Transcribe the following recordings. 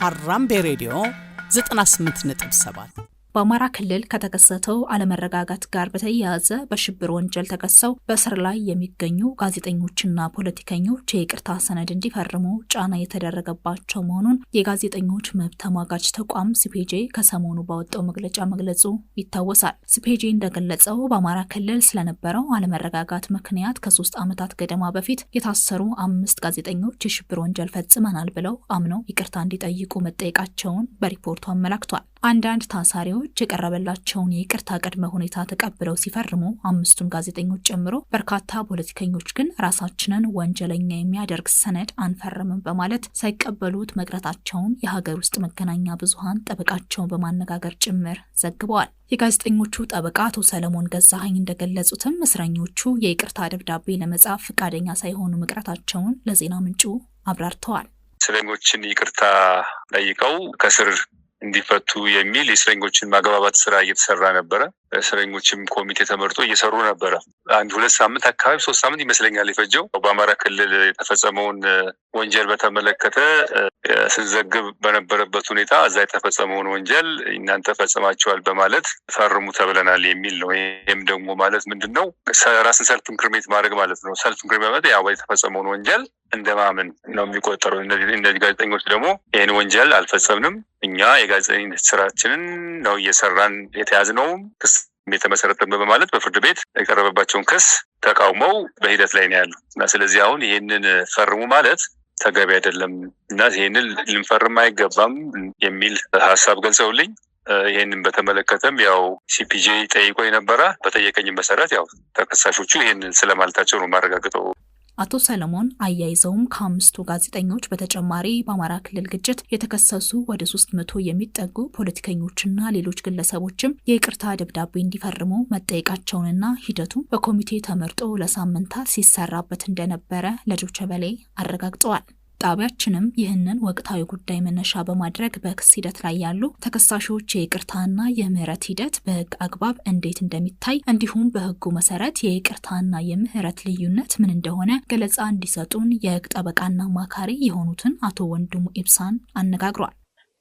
ሀራምቤ ሬዲዮ 98.7 በአማራ ክልል ከተከሰተው አለመረጋጋት ጋር በተያያዘ በሽብር ወንጀል ተከሰው በእስር ላይ የሚገኙ ጋዜጠኞችና ፖለቲከኞች የይቅርታ ሰነድ እንዲፈርሙ ጫና የተደረገባቸው መሆኑን የጋዜጠኞች መብት ተሟጋች ተቋም ሲፒጄ ከሰሞኑ ባወጣው መግለጫ መግለጹ ይታወሳል። ሲፒጄ እንደገለጸው በአማራ ክልል ስለነበረው አለመረጋጋት ምክንያት ከ3 ዓመታት ገደማ በፊት የታሰሩ 5 ጋዜጠኞች የሽብር ወንጀል ፈጽመናል ብለው አምነው ይቅርታ እንዲጠይቁ መጠየቃቸውን በሪፖርቱ አመላክቷል። አንዳንድ ታሳሪዎች የቀረበላቸውን የይቅርታ ቅድመ ሁኔታ ተቀብለው ሲፈርሙ 5ቱን ጋዜጠኞች ጨምሮ በርካታ ፖለቲከኞች ግን ራሳችንን ወንጀለኛ የሚያደርግ ሰነድ አንፈርምም በማለት ሳይቀበሉት መቅረታቸውን የሀገር ውስጥ መገናኛ ብዙሃን ጠበቃቸውን በማነጋገር ጭምር ዘግበዋል። የጋዜጠኞቹ ጠበቃ አቶ ሰለሞን ገዛኸኝ እንደገለጹትም እስረኞቹ የይቅርታ ደብዳቤ ለመጻፍ ፈቃደኛ ሳይሆኑ መቅረታቸውን ለዜና ምንጩ አብራርተዋል። እስረኞችን ይቅርታ ጠይቀው ከስር እንዲፈቱ የሚል የእስረኞችን ማግባባት ስራ እየተሰራ ነበረ። እስረኞችም ኮሚቴ ተመርጦ እየሰሩ ነበረ። 1-2 ሳምንት አካባቢ 3 ሳምንት ይመስለኛል የፈጀው። በአማራ ክልል የተፈጸመውን ወንጀል በተመለከተ ስንዘግብ በነበረበት ሁኔታ እዛ የተፈጸመውን ወንጀል እናንተ ፈጽማችኋል በማለት ፈርሙ ተብለናል የሚል ነው። ይህም ደግሞ ማለት ምንድነው? ራስን ሰልፍ ኢንክሪሜት ማድረግ ማለት ነው። ሰልፍ ኢንክሪሜት ማለት ያው የተፈጸመውን ወንጀል እንደማመን ነው የሚቆጠረው። እነዚህ ጋዜጠኞች ደግሞ ይህን ወንጀል አልፈጸምንም፣ እኛ የጋዜጠኝነት ስራችንን ነው እየሰራን የተያዝነው ክስ የተመሰረተበት በማለት በፍርድ ቤት የቀረበባቸውን ክስ ተቃውመው በሂደት ላይ ነው ያሉ እና ስለዚህ አሁን ይህንን ፈርሙ ማለት ተገቢ አይደለም እና ይህንን ልንፈርም አይገባም የሚል ሀሳብ ገልጸውልኝ ይህንን በተመለከተም ያው ሲፒጄ ጠይቆ የነበረ በጠየቀኝ መሰረት ያው ተከሳሾቹ ይህንን ስለማለታቸው ነው ማረጋግጠው። አቶ ሰለሞን አያይዘውም ከ5ቱ ጋዜጠኞች በተጨማሪ በአማራ ክልል ግጭት የተከሰሱ ወደ 300 የሚጠጉ ፖለቲከኞችና ሌሎች ግለሰቦችም የይቅርታ ደብዳቤ እንዲፈርሙ መጠየቃቸውንና ሂደቱ በኮሚቴ ተመርጦ ለሳምንታት ሲሰራበት እንደነበረ ለዶይቼ ቬለ አረጋግጠዋል። ጣቢያችንም ይህንን ወቅታዊ ጉዳይ መነሻ በማድረግ በክስ ሂደት ላይ ያሉ ተከሳሾች የይቅርታና የምህረት ሂደት በህግ አግባብ እንዴት እንደሚታይ እንዲሁም በህጉ መሰረት የይቅርታና የምህረት ልዩነት ምን እንደሆነ ገለጻ እንዲሰጡን የህግ ጠበቃና አማካሪ የሆኑትን አቶ ወንድሙ ኢብሳን አነጋግሯል።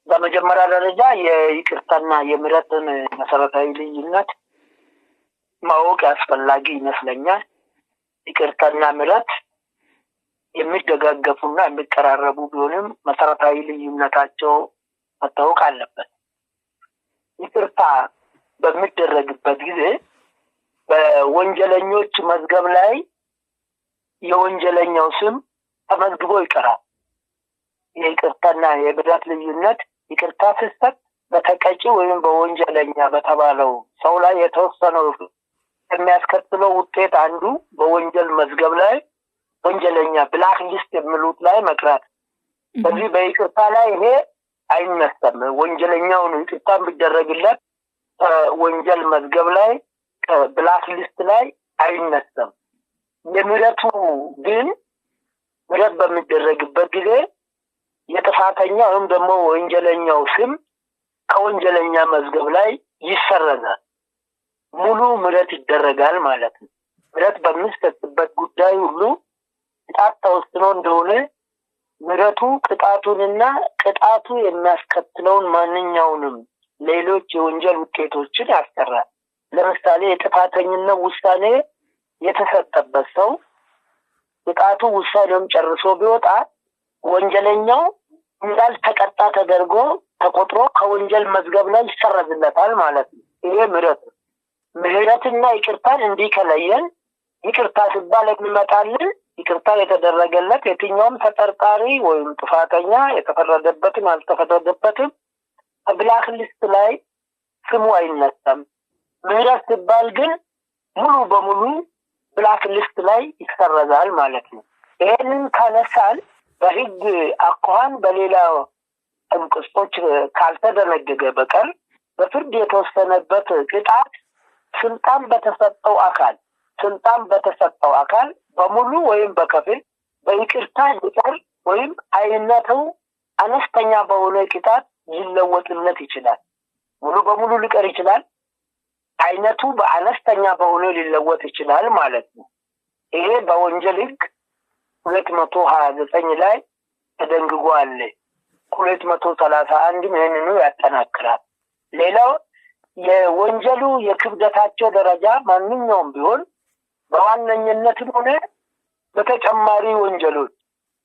በመጀመሪያ ደረጃ የይቅርታና የምህረትን መሰረታዊ ልዩነት ማወቅ አስፈላጊ ይመስለኛል። ይቅርታና ምህረት የሚደጋገፉና የሚቀራረቡ ቢሆንም መሰረታዊ ልዩነታቸው መታወቅ አለበት። ይቅርታ በሚደረግበት ጊዜ በወንጀለኞች መዝገብ ላይ የወንጀለኛው ስም ተመዝግቦ ይቀራል። የይቅርታና የምህረት ልዩነት ይቅርታ ሲሰጥ በተቀጪ ወይም በወንጀለኛ በተባለው ሰው ላይ የተወሰነው የሚያስከትለው ውጤት አንዱ በወንጀል መዝገብ ላይ ወንጀለኛ ብላክ ሊስት የሚሉት ላይ መቅረት። በዚህ በይቅርታ ላይ ይሄ አይነሳም። ወንጀለኛውን ይቅርታ ቢደረግለት ወንጀል መዝገብ ላይ ብላክ ሊስት ላይ አይነሳም። የምህረቱ ግን ምህረት በሚደረግበት ጊዜ የጥፋተኛ ወይም ደግሞ ወንጀለኛው ስም ከወንጀለኛ መዝገብ ላይ ይሰረዛል። ሙሉ ምህረት ይደረጋል ማለት ነው። ምህረት በሚሰጥበት ጉዳይ ሁሉ ቅጣት ተወስኖ እንደሆነ ምህረቱ ቅጣቱንና ቅጣቱ የሚያስከትለውን ማንኛውንም ሌሎች የወንጀል ውጤቶችን ያስቀራል። ለምሳሌ የጥፋተኝነት ውሳኔ የተሰጠበት ሰው ቅጣቱ ውሳኔውን ጨርሶ ቢወጣ ወንጀለኛው እንዳልተቀጣ ተደርጎ ተቆጥሮ ከወንጀል መዝገብ ላይ ይሰረዝለታል ማለት ነው። ይሄ ምህረት ነው። ምህረትና ይቅርታን እንዲከለየን ይቅርታ ሲባል የሚመጣልን ይቅርታ የተደረገለት የትኛውም ተጠርጣሪ ወይም ጥፋተኛ የተፈረደበትም አልተፈረደበትም ብላክ ሊስት ላይ ስሙ አይነሳም። ምህረት ሲባል ግን ሙሉ በሙሉ ብላክ ሊስት ላይ ይሰረዛል ማለት ነው። ይህንን ካነሳል በህግ አኳኋን በሌላ አንቀጾች ካልተደነገገ በቀር በፍርድ የተወሰነበት ቅጣት ስልጣን በተሰጠው አካል በሙሉ ወይም በከፊል በይቅርታ ሊቀር ወይም አይነቱ አነስተኛ በሆነ ቅጣት ሊለወጥለት ይችላል። ሙሉ በሙሉ ሊቀር ይችላል። አይነቱ በአነስተኛ በሆነ ሊለወጥ ይችላል ማለት ነው። ይሄ በወንጀል ህግ 229 ላይ ተደንግጓል። 231 ይህንኑ ያጠናክራል። ሌላው የወንጀሉ የክብደታቸው ደረጃ ማንኛውም ቢሆን በዋነኝነትም ሆነ በተጨማሪ ወንጀሎች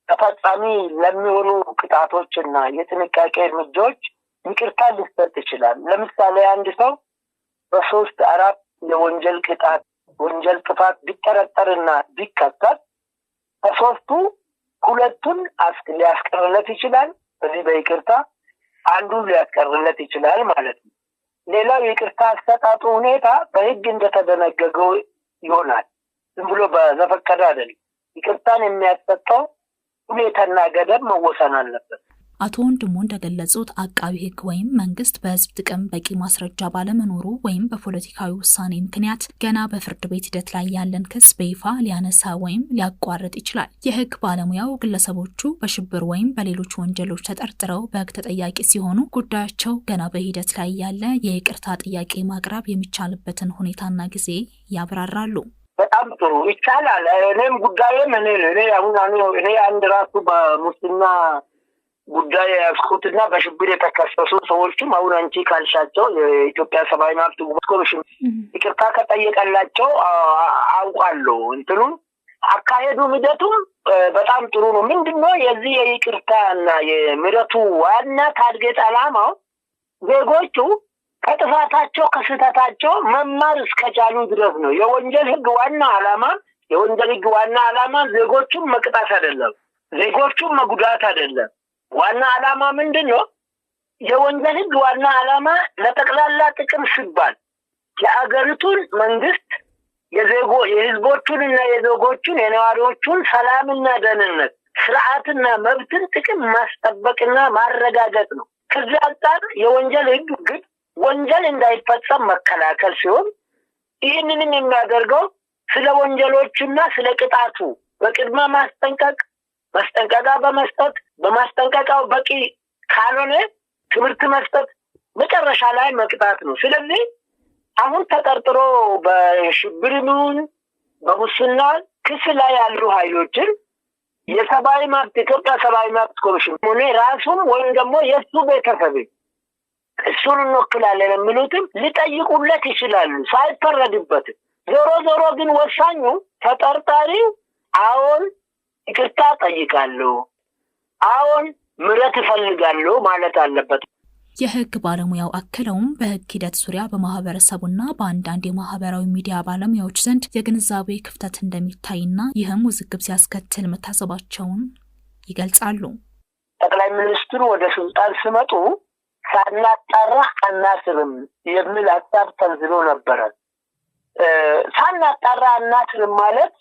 ተፈጻሚ ለሚሆኑ ቅጣቶችና የጥንቃቄ እርምጃዎች ይቅርታ ሊሰጥ ይችላል። ለምሳሌ አንድ ሰው በ3-4 የወንጀል ቅጣት ወንጀል ጥፋት ቢጠረጠርና ቢከሰስ ከሶስቱ 2ቱን ሊያስቀርለት ይችላል። በዚህ በይቅርታ አንዱን ሊያስቀርለት ይችላል ማለት ነው። ሌላው የይቅርታ አሰጣጡ ሁኔታ በሕግ እንደተደነገገው ይሆናል። ዝም ብሎ በዘፈቀደ አይደለም። ይቅርታን የሚያሰጠው ሁኔታና ገደብ መወሰን አለበት። አቶ ወንድሙ እንደገለጹት አቃቢ ሕግ ወይም መንግስት በህዝብ ጥቅም በቂ ማስረጃ ባለመኖሩ ወይም በፖለቲካዊ ውሳኔ ምክንያት ገና በፍርድ ቤት ሂደት ላይ ያለን ክስ በይፋ ሊያነሳ ወይም ሊያቋርጥ ይችላል። የህግ ባለሙያው ግለሰቦቹ በሽብር ወይም በሌሎች ወንጀሎች ተጠርጥረው በህግ ተጠያቂ ሲሆኑ ጉዳያቸው ገና በሂደት ላይ ያለ የይቅርታ ጥያቄ ማቅረብ የሚቻልበትን ሁኔታና ጊዜ ያብራራሉ። በጣም ጥሩ ይቻላል። እኔም ጉዳዬም እኔ አንድ ራሱ በሙስና ጉዳይ ያስኩትና በሽብር የተከሰሱ ሰዎችም አሁን አንቺ ካልሻቸው የኢትዮጵያ ሰብአዊ መብት ኮሚሽን ይቅርታ ከጠየቀላቸው አውቃለሁ። እንትኑን አካሄዱ ሂደቱም በጣም ጥሩ ነው። ምንድነው የዚህ የይቅርታና የምህረቱ ዋና ታርጌት ዓላማው ዜጎቹ ከጥፋታቸው ከስህተታቸው መማር እስከቻሉ ድረስ ነው። የወንጀል ህግ ዋና ዓላማ ዜጎቹን መቅጣት አይደለም፣ ዜጎቹን መጉዳት አይደለም። ዋና ዓላማ ምንድነው? የወንጀል ህግ ዋና ዓላማ ለጠቅላላ ጥቅም ሲባል የአገሪቱን መንግስት የህዝቦቹንና የዜጎቹን የነዋሪዎቹን ሰላምና ደህንነት ስርዓትና መብትን ጥቅም ማስጠበቅና ማረጋገጥ ነው። ከዚህ አንጻር የወንጀል ህግ ግን ወንጀል እንዳይፈጸም መከላከል ሲሆን ይህንንም የሚያደርገው ስለ ወንጀሎችና ስለ ቅጣቱ በቅድመ ማስጠንቀቂያ በመስጠት በማስጠንቀቂያው በቂ ካልሆነ ትምህርት መስጠት መጨረሻ ላይ መቅጣት ነው። ስለዚህ አሁን ተጠርጥሮ በሽብርም በሙስና ክስ ላይ ያሉ ኃይሎችን የሰብአዊ መብት ኢትዮጵያ ሰብአዊ መብት ኮሚሽን ሆነ ራሱም ወይም ደግሞ የሱ ቤተሰብ እሱን እንወክላለን የሚሉትም ሊጠይቁለት ይችላሉ ሳይፈረድበት። ዞሮ ግን ወሳኙ ተጠርጣሪው አዎን ይቅርታ ጠይቃለሁ፣ አዎን ምህረት እፈልጋለሁ ማለት አለበት። የህግ ባለሙያው አክለውም በህግ ሂደት ዙሪያ በማህበረሰቡና በአንዳንድ የማህበራዊ ሚዲያ ባለሙያዎች ዘንድ የግንዛቤ ክፍተት እንደሚታይና ይህም ውዝግብ ሲያስከትል መታዘባቸውን ይገልጻሉ። ጠቅላይ ሚኒስትሩ ወደ ስልጣን ሲመጡ ሳናጣራ አናስርም የሚል ሀሳብ ተንዝሎ ነበረ። ሳናጣራ አናስርም ማለት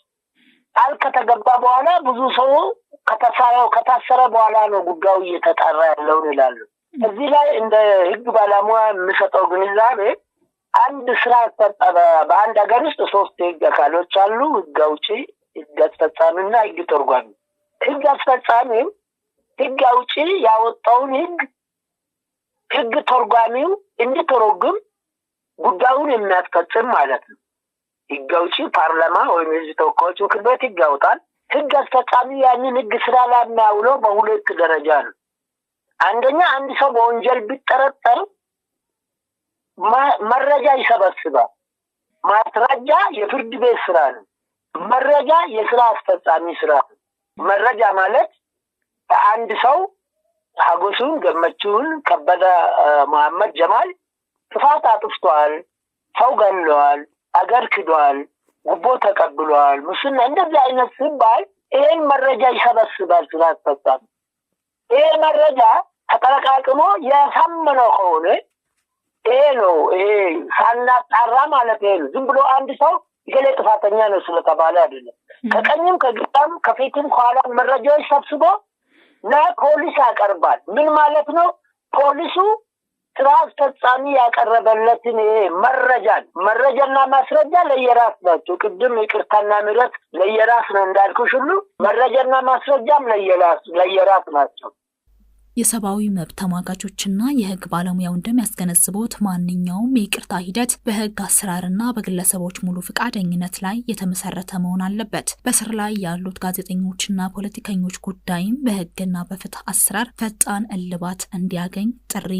ቃል ከተገባ በኋላ ብዙ ሰው ከታሰረ በኋላ ነው ጉዳዩ እየተጣራ ያለው ይላሉ። እዚህ ላይ እንደ ህግ ባለሙያ የሚሰጠው ግንዛቤ አንድ ስራ ተጠበ በአንድ ሀገር ውስጥ 3 ህግ አካሎች አሉ። ህግ አውጪ፣ ህግ አስፈጻሚና ህግ ተርጓሚ። ህግ አስፈጻሚው ህግ አውጪ ያወጣውን ህግ ተርጓሚው እንዲተረጉም ጉዳዩን የሚያስፈጽም ማለት ነው። ህግ አውጪ ፓርላማ ወይም የህዝብ ተወካዮች ምክር ቤት ህግ ያወጣል። ህግ አስፈጻሚ ያንን ህግ ስራ ላይ የሚያውለው በሁለት ደረጃ ነው። አንደኛ አንድ ሰው በወንጀል ቢጠረጠር መረጃ ይሰበስባል። ማስረጃ የፍርድ ቤት ስራ ነው። መረጃ የስራ አስፈጻሚ ስራ ነው። መረጃ ማለት አንድ ሰው ሀጎሱን፣ ገመቹን፣ ከበደ መሐመድ ጀማል ጥፋት አጥፍቷል፣ ሰው ገድሏል፣ አገር ክዷል፣ ጉቦ ተቀብሏል፣ ሙስና እንደዚህ አይነት ሲባል ይሄን መረጃ ይሰበስባል ስራ አስፈጻሚ። ይሄ መረጃ ተጠረቃቅሞ ያሳመነው ከሆነ ይሄ ነው። ይሄ ሳናጣራ ማለት ይሄ ነው። ዝም ብሎ አንድ ሰው ይገለ ጥፋተኛ ነው ስለተባለ አይደለም። ከቀኝም ከግራም ከፊትም ከኋላም መረጃዎች ሰብስቦ ለፖሊስ ያቀርባል። ምን ማለት ነው? ፖሊሱ ስራ አስፈጻሚ ያቀረበለትን መረጃና ማስረጃ ለየራስ ናቸው። ቅድም ይቅርታና ምህረት ለየራስ ነው እንዳልኩሽ ሁሉ መረጃና ማስረጃም ለየራስ ናቸው። የሰብአዊ መብት ተሟጋቾችና የህግ ባለሙያው እንደሚያስገነዝቡት ማንኛውም የይቅርታ ሂደት በህግ አሰራርና በግለሰቦች ሙሉ ፈቃደኝነት ላይ የተመሰረተ መሆን አለበት። በስር ላይ ያሉት ጋዜጠኞችና ፖለቲከኞች ጉዳይም በህግና በፍትህ አሰራር ፈጣን እልባት እንዲያገኝ ጥሪ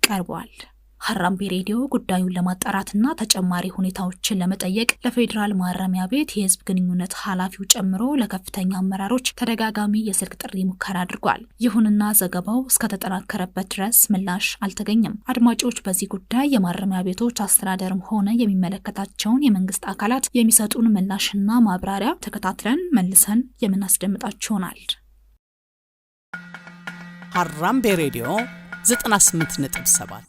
ቀርቧል። ሀራምቤ ሬዲዮ ጉዳዩን ለማጣራትና ተጨማሪ ሁኔታዎችን ለመጠየቅ ለፌዴራል ማረሚያ ቤት የህዝብ ግንኙነት ኃላፊው ጨምሮ ለከፍተኛ አመራሮች ተደጋጋሚ የስልክ ጥሪ ሙከራ አድርጓል። ይሁንና ዘገባው እስከተጠናከረበት ድረስ ምላሽ አልተገኘም። አድማጮች፣ በዚህ ጉዳይ የማረሚያ ቤቶች አስተዳደርም ሆነ የሚመለከታቸውን የመንግስት አካላት የሚሰጡን ምላሽና ማብራሪያ ተከታትለን መልሰን የምናስደምጣችሁ ይሆናል። ሀራምቤ ሬዲዮ 98.7